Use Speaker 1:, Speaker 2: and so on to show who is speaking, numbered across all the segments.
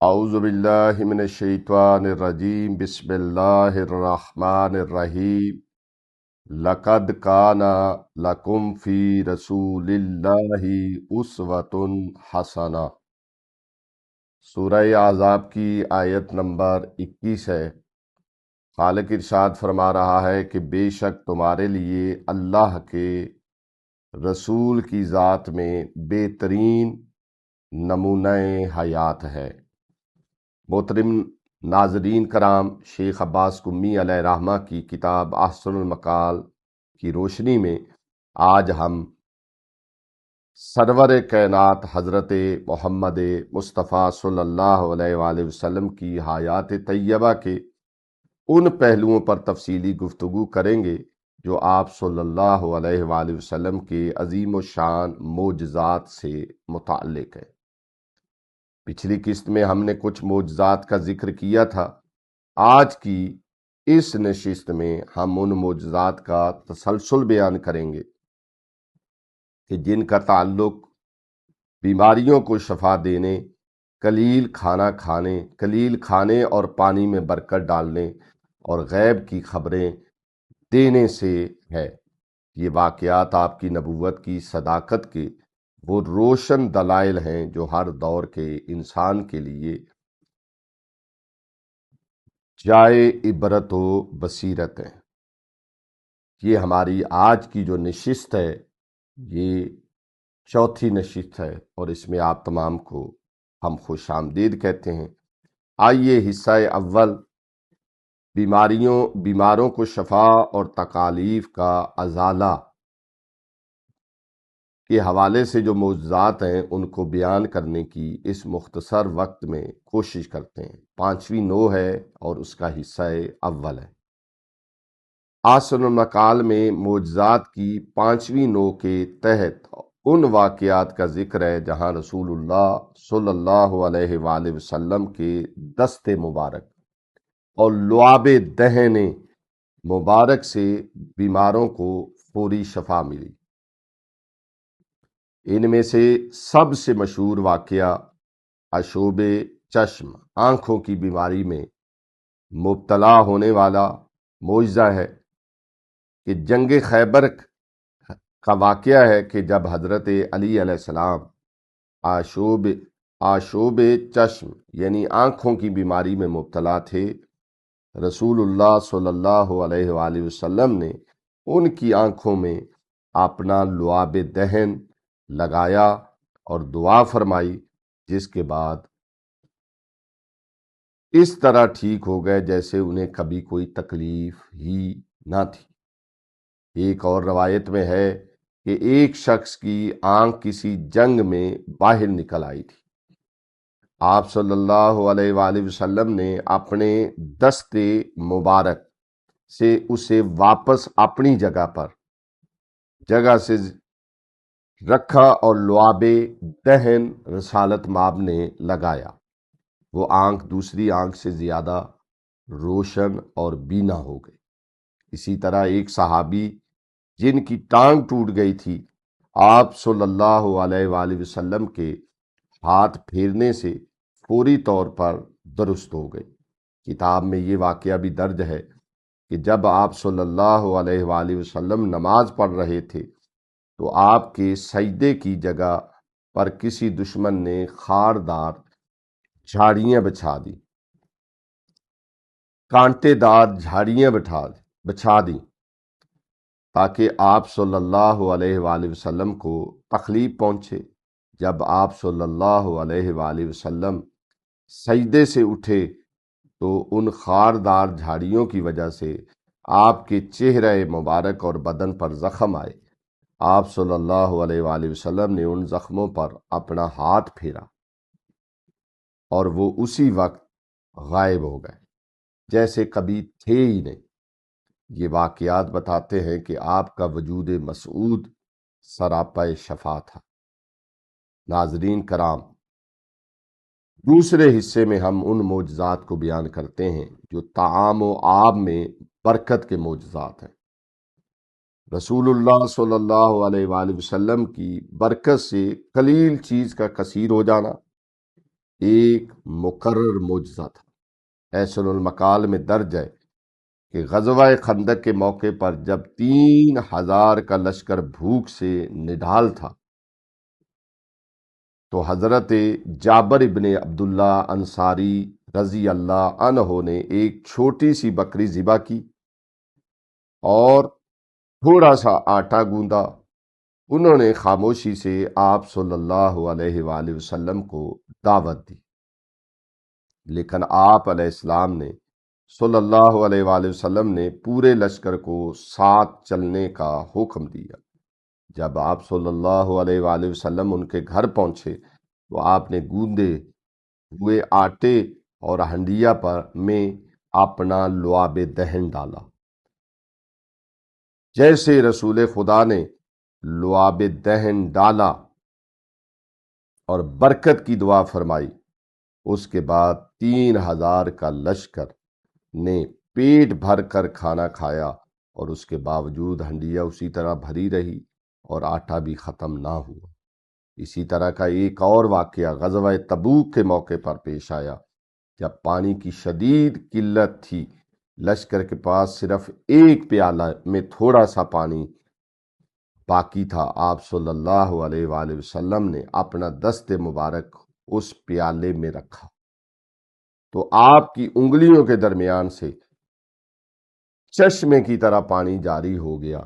Speaker 1: اعوذ باللہ من الشیطان الرجیم بسم اللہ الرحمن الرحیم لقد کان لکم فی رسول اللہ اسوۃ حسنہ۔ سورہ احزاب کی آیت نمبر 21 ہے۔ خالق ارشاد فرما رہا ہے کہ بے شک تمہارے لیے اللہ کے رسول کی ذات میں بہترین نمونہ حیات ہے۔ محترم ناظرین کرام، شیخ عباس قمی علیہ رحمہ کی کتاب احسن المقال کی روشنی میں آج ہم سرور کائنات حضرت محمد مصطفیٰ صلی اللہ علیہ وآلہ وسلم کی حیات طیبہ کے ان پہلوؤں پر تفصیلی گفتگو کریں گے جو آپ صلی اللہ علیہ وآلہ وسلم کے عظیم و شان معجزات سے متعلق ہے۔ پچھلی قسط میں ہم نے کچھ معجزات کا ذکر کیا تھا۔ آج کی اس نشست میں ہم ان معجزات کا تسلسل بیان کریں گے کہ جن کا تعلق بیماریوں کو شفا دینے، قلیل کھانے اور پانی میں برکت ڈالنے اور غیب کی خبریں دینے سے ہے۔ یہ واقعات آپ کی نبوت کی صداقت کے وہ روشن دلائل ہیں جو ہر دور کے انسان کے لیے جائے عبرت و بصیرت ہیں۔ یہ ہماری آج کی جو نشست ہے، یہ چوتھی نشست ہے اور اس میں آپ تمام کو ہم خوش آمدید کہتے ہیں۔ آئیے حصہ اول بیماروں کو شفا اور تکالیف کا ازالہ کے حوالے سے جو معجزات ہیں ان کو بیان کرنے کی اس مختصر وقت میں کوشش کرتے ہیں۔ 5ویں نو ہے اور اس کا حصہ اول ہے۔ احسن المقال میں معجزات کی 5ویں نو کے تحت ان واقعات کا ذکر ہے جہاں رسول اللہ صلی اللہ علیہ وآلہ وسلم کے دست مبارک اور لعاب دہن مبارک سے بیماروں کو فوری شفا ملی۔ ان میں سے سب سے مشہور واقعہ عشوب چشم، آنکھوں کی بیماری میں مبتلا ہونے والا معجزہ ہے کہ جنگ خیبر کا واقعہ ہے کہ جب حضرت علی علیہ السلام عشوب چشم یعنی آنکھوں کی بیماری میں مبتلا تھے، رسول اللہ صلی اللہ علیہ وآلہ وسلم نے ان کی آنکھوں میں اپنا لعاب دہن لگایا اور دعا فرمائی، جس کے بعد اس طرح ٹھیک ہو گئے جیسے انہیں کبھی کوئی تکلیف ہی نہ تھی۔ ایک اور روایت میں ہے کہ ایک شخص کی آنکھ کسی جنگ میں باہر نکل آئی تھی۔ آپ صلی اللہ علیہ وآلہ وسلم نے اپنے دست مبارک سے اسے واپس اپنی جگہ سے رکھا اور لعاب دہن رسالت مآب نے لگایا۔ وہ آنکھ دوسری آنکھ سے زیادہ روشن اور بینا ہو گئی۔ اسی طرح ایک صحابی جن کی ٹانگ ٹوٹ گئی تھی، آپ صلی اللہ علیہ وآلہ وسلم کے ہاتھ پھیرنے سے فوری طور پر درست ہو گئی۔ کتاب میں یہ واقعہ بھی درج ہے کہ جب آپ صلی اللہ علیہ وآلہ وسلم نماز پڑھ رہے تھے تو آپ کے سجدے کی جگہ پر کسی دشمن نے خاردار جھاڑیاں بچھا دی، کانٹے دار جھاڑیاں بچھا دی تاکہ آپ صلی اللہ علیہ وآلہ وسلم کو تکلیف پہنچے۔ جب آپ صلی اللہ علیہ وآلہ وسلم سجدے سے اٹھے تو ان خاردار جھاڑیوں کی وجہ سے آپ کے چہرہ مبارک اور بدن پر زخم آئے۔ آپ صلی اللہ علیہ وآلہ وسلم نے ان زخموں پر اپنا ہاتھ پھیرا اور وہ اسی وقت غائب ہو گئے جیسے کبھی تھے ہی نہیں۔ یہ واقعات بتاتے ہیں کہ آپ کا وجود مسعود سراپا شفا تھا۔ ناظرین کرام، دوسرے حصے میں ہم ان معجزات کو بیان کرتے ہیں جو طعام و آب میں برکت کے معجزات ہیں۔ رسول اللہ صلی اللہ علیہ وآلہ وسلم کی برکت سے قلیل چیز کا کثیر ہو جانا، ایک مقرر معجزہ تھا۔ احسن المقال میں درج ہے کہ غزوہ خندق کے موقع پر جب 3000 کا لشکر بھوک سے نڈھال تھا تو حضرت جابر ابن عبداللہ انصاری رضی اللہ عنہ نے ایک چھوٹی سی بکری ذبح کی اور تھوڑا سا آٹا گوندا۔ انہوں نے خاموشی سے آپ صلی اللہ علیہ وآلہ وسلم کو دعوت دی، لیکن آپ علیہ السلام نے صلی اللہ علیہ وآلہ وسلم نے پورے لشکر کو ساتھ چلنے کا حکم دیا۔ جب آپ صلی اللہ علیہ وآلہ وسلم ان کے گھر پہنچے تو آپ نے گوندے ہوئے آٹے اور ہنڈیا پر میں اپنا لعاب دہن ڈالا۔ جیسے رسول خدا نے لعاب دہن ڈالا اور برکت کی دعا فرمائی، اس کے بعد 3000 کا لشکر نے پیٹ بھر کر کھانا کھایا اور اس کے باوجود ہنڈیا اسی طرح بھری رہی اور آٹا بھی ختم نہ ہوا۔ اسی طرح کا ایک اور واقعہ غزوہ تبوک کے موقع پر پیش آیا، جب پانی کی شدید قلت تھی، لشکر کے پاس صرف ایک پیالہ میں تھوڑا سا پانی باقی تھا۔ آپ صلی اللہ علیہ وآلہ وسلم نے اپنا دست مبارک اس پیالے میں رکھا تو آپ کی انگلیوں کے درمیان سے چشمے کی طرح پانی جاری ہو گیا،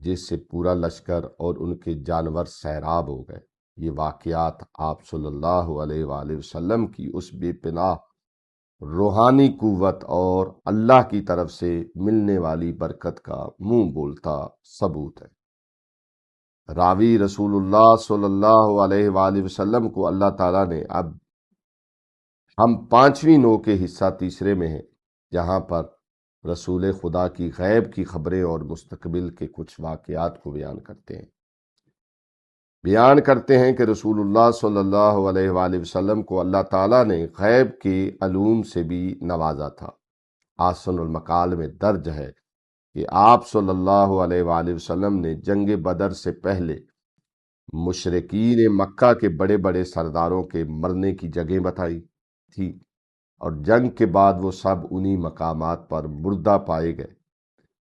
Speaker 1: جس سے پورا لشکر اور ان کے جانور سیراب ہو گئے۔ یہ واقعات آپ صلی اللہ علیہ وآلہ وسلم کی اس بے پناہ روحانی قوت اور اللہ کی طرف سے ملنے والی برکت کا منہ بولتا ثبوت ہے۔ راوی رسول اللہ صلی اللہ علیہ وآلہ وسلم کو اللہ تعالیٰ نے اب ہم 5ویں نو کے حصہ تیسرے میں ہیں، جہاں پر رسول خدا کی غیب کی خبریں اور مستقبل کے کچھ واقعات کو بیان کرتے ہیں کہ رسول اللہ صلی اللہ علیہ وآلہ وسلم کو اللہ تعالیٰ نے غیب کے علوم سے بھی نوازا تھا۔ احسن المقال میں درج ہے کہ آپ صلی اللہ علیہ وآلہ وسلم نے جنگ بدر سے پہلے مشرکین مکہ کے بڑے بڑے سرداروں کے مرنے کی جگہ بتائی تھی، اور جنگ کے بعد وہ سب انہی مقامات پر مردہ پائے گئے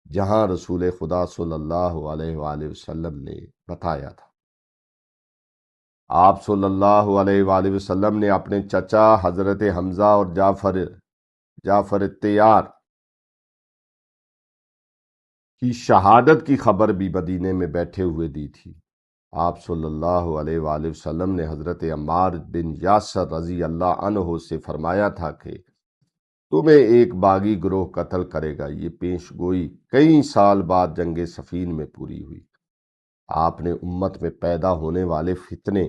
Speaker 1: جہاں رسول خدا صلی اللہ علیہ وآلہ وسلم نے بتایا تھا۔ آپ صلی اللہ علیہ وآلہ وسلم نے اپنے چچا حضرت حمزہ اور جعفر طیار کی شہادت کی خبر بھی مدینے میں بیٹھے ہوئے دی تھی۔ آپ صلی اللہ علیہ وآلہ وسلم نے حضرت عمار بن یاسر رضی اللہ عنہ سے فرمایا تھا کہ تمہیں ایک باغی گروہ قتل کرے گا۔ یہ پیش گوئی کئی سال بعد جنگ صفین میں پوری ہوئی۔ آپ نے امت میں پیدا ہونے والے فتنے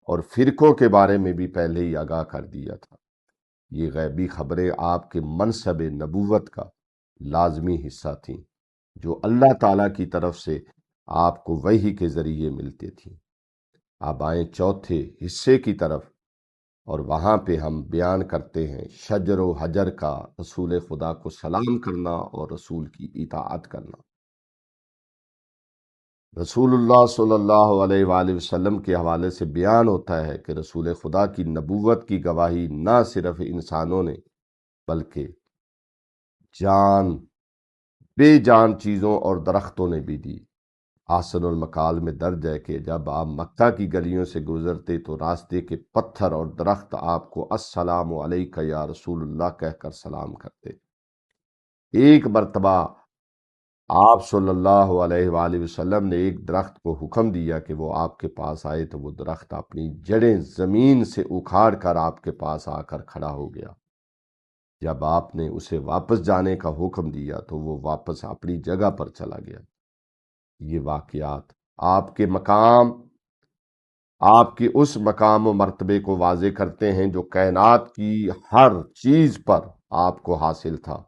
Speaker 1: اور فرقوں کے بارے میں بھی پہلے ہی آگاہ کر دیا تھا۔ یہ غیبی خبریں آپ کے منصب نبوت کا لازمی حصہ تھیں، جو اللہ تعالیٰ کی طرف سے آپ کو وحی کے ذریعے ملتے تھیں۔ اب آئیں چوتھے حصے کی طرف، اور وہاں پہ ہم بیان کرتے ہیں شجر و حجر کا رسول خدا کو سلام کرنا اور رسول کی اطاعت کرنا۔ رسول اللہ صلی اللہ علیہ وآلہ وسلم کے حوالے سے بیان ہوتا ہے کہ رسول خدا کی نبوت کی گواہی نہ صرف انسانوں نے بلکہ بے جان چیزوں اور درختوں نے بھی دی۔ احسن المقال میں درج ہے کہ جب آپ مکہ کی گلیوں سے گزرتے تو راستے کے پتھر اور درخت آپ کو السلام علیکہ یا رسول اللہ کہہ کر سلام کرتے۔ ایک مرتبہ آپ صلی اللہ علیہ وآلہ وسلم نے ایک درخت کو حکم دیا کہ وہ آپ کے پاس آئے تو وہ درخت اپنی جڑیں زمین سے اکھاڑ کر آپ کے پاس آ کر کھڑا ہو گیا۔ جب آپ نے اسے واپس جانے کا حکم دیا تو وہ واپس اپنی جگہ پر چلا گیا۔ یہ واقعات آپ کے اس مقام و مرتبے کو واضح کرتے ہیں جو کائنات کی ہر چیز پر آپ کو حاصل تھا۔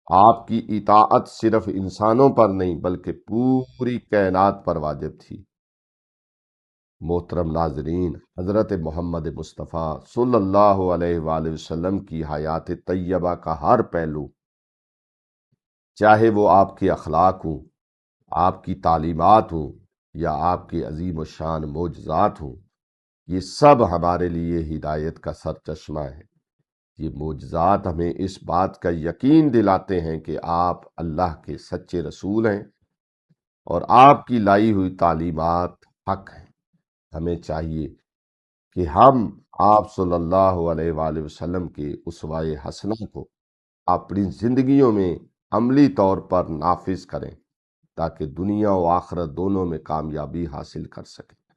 Speaker 1: آپ کی اطاعت صرف انسانوں پر نہیں بلکہ پوری کائنات پر واجب تھی۔ محترم ناظرین، حضرت محمد مصطفیٰ صلی اللہ علیہ وآلہ وسلم کی حیات طیبہ کا ہر پہلو، چاہے وہ آپ کے اخلاق ہوں، آپ کی تعلیمات ہوں یا آپ کے عظیم الشان معجزات ہوں، یہ سب ہمارے لیے ہدایت کا سرچشمہ ہے۔ یہ معجزات ہمیں اس بات کا یقین دلاتے ہیں کہ آپ اللہ کے سچے رسول ہیں اور آپ کی لائی ہوئی تعلیمات حق ہیں۔ ہمیں چاہیے کہ ہم آپ صلی اللہ علیہ وآلہ وسلم کے اسوہ حسنہ کو اپنی زندگیوں میں عملی طور پر نافذ کریں تاکہ دنیا و آخرت دونوں میں کامیابی حاصل کر سکیں۔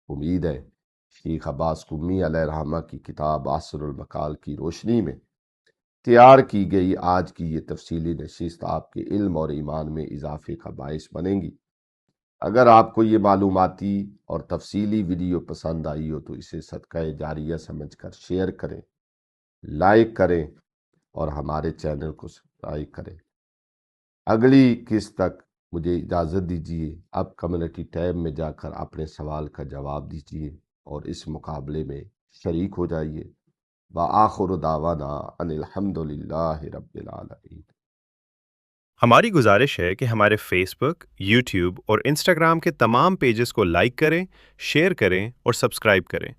Speaker 1: امید ہے شیخ عباس قمی علیہ رحمہ کی کتاب عصر المقال کی روشنی میں تیار کی گئی آج کی یہ تفصیلی نشست آپ کے علم اور ایمان میں اضافے کا باعث بنیں گی۔ اگر آپ کو یہ معلوماتی اور تفصیلی ویڈیو پسند آئی ہو تو اسے صدقہ جاریہ سمجھ کر شیئر کریں، لائک کریں اور ہمارے چینل کو سبسکرائب کریں۔ اگلی قسط تک مجھے اجازت دیجیے۔ اب کمیونٹی ٹیب میں جا کر اپنے سوال کا جواب دیجیے اور اس مقابلے میں شریک ہو جائیے۔ وآخر دعوانا ان الحمد للہ رب العالمین۔
Speaker 2: ہماری گزارش ہے کہ ہمارے فیس بک، یوٹیوب اور انسٹاگرام کے تمام پیجز کو لائک کریں، شیئر کریں اور سبسکرائب کریں۔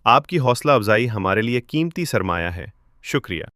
Speaker 2: آپ کی حوصلہ افزائی ہمارے لیے قیمتی سرمایہ ہے۔ شکریہ۔